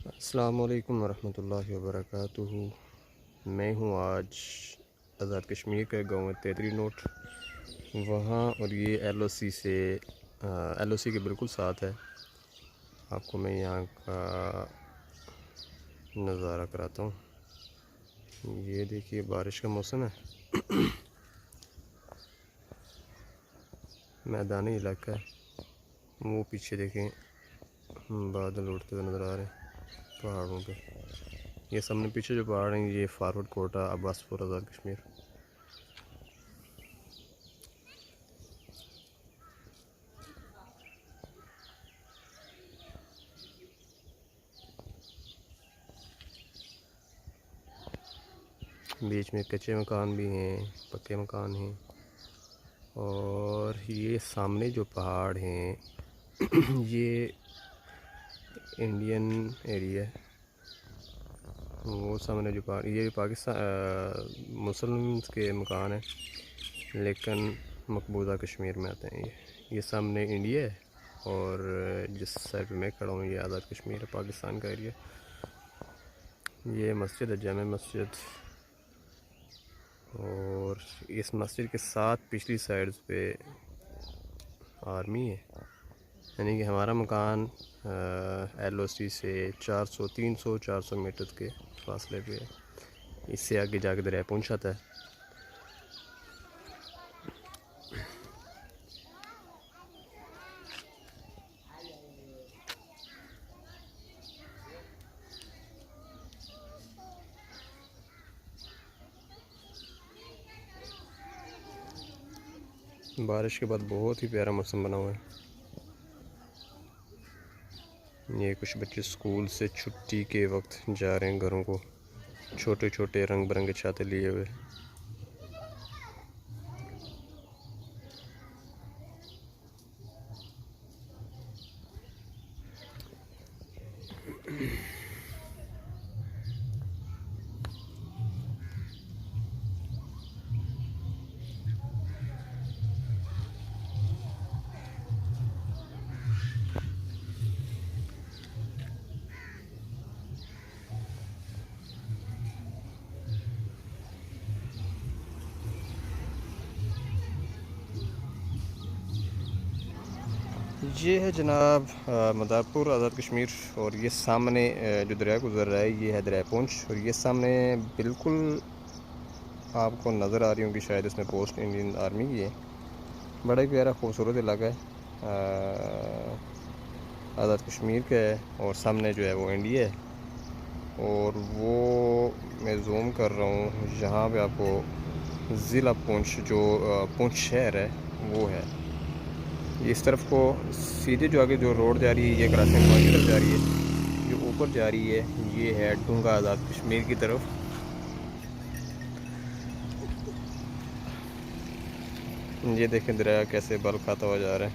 अस्सलाम वालेकुम वरहमतुल्लाहि वबरकातुहू। मैं हूँ आज आज़ाद कश्मीर के गाँव तेतरी नोट वहाँ, और ये एलओसी के बिल्कुल साथ है। आपको मैं यहाँ का नज़ारा कराता हूँ। ये देखिए, बारिश का मौसम है। मैदानी इलाका है। वो पीछे देखें, बादल उड़ते हुए नज़र आ रहे हैं पहाड़ों पे। ये सामने पीछे जो पहाड़ हैं, ये फारवर्ड कोटा अब्बासपुर आज़ाद कश्मीर। बीच में कच्चे मकान भी हैं, पक्के मकान हैं। और ये सामने जो पहाड़ हैं ये इंडियन एरिया है। वो सामने जो पहाड़, ये पाकिस्तान मुसलमान के मकान हैं, लेकिन मकबूजा कश्मीर में आते हैं। ये सामने इंडिया है, और जिस साइड पे मैं खड़ा हूँ ये आज़ाद कश्मीर है, पाकिस्तान का एरिया। ये मस्जिद है, जामे मस्जिद। और इस मस्जिद के साथ पिछली साइड पे आर्मी है। यानी कि हमारा मकान एलओसी से 400 मीटर के फासले पे है। इससे आगे जाके दरिया पुंछ आता है। बारिश के बाद बहुत ही प्यारा मौसम बना हुआ है। ये कुछ बच्चे स्कूल से छुट्टी के वक्त जा रहे हैं घरों को, छोटे छोटे रंग बिरंगे छाते लिए हुए। ये है जनाब मदारपुर आज़ाद कश्मीर। और ये सामने जो दरिया गुजर रहा है ये है दरिया पुंछ। और ये सामने बिल्कुल आपको नज़र आ रही होंगी शायद, इसमें पोस्ट इंडियन आर्मी की है। बड़ा ही प्यारा खूबसूरत इलाका है, आज़ाद कश्मीर का है। और सामने जो है वो इंडिया है। और वो मैं जूम कर रहा हूँ, यहाँ पे आपको ज़िला पुंछ जो पुंछ शहर है वो है। इस तरफ को सीधे जो आगे जो रोड जा रही है ये क्रॉसिंग पॉइंट की तरफ जा रही है। जो ऊपर जा रही है ये है डूंगा आज़ाद कश्मीर की तरफ। ये देखें दरिया कैसे बल खाता हुआ जा रहा है।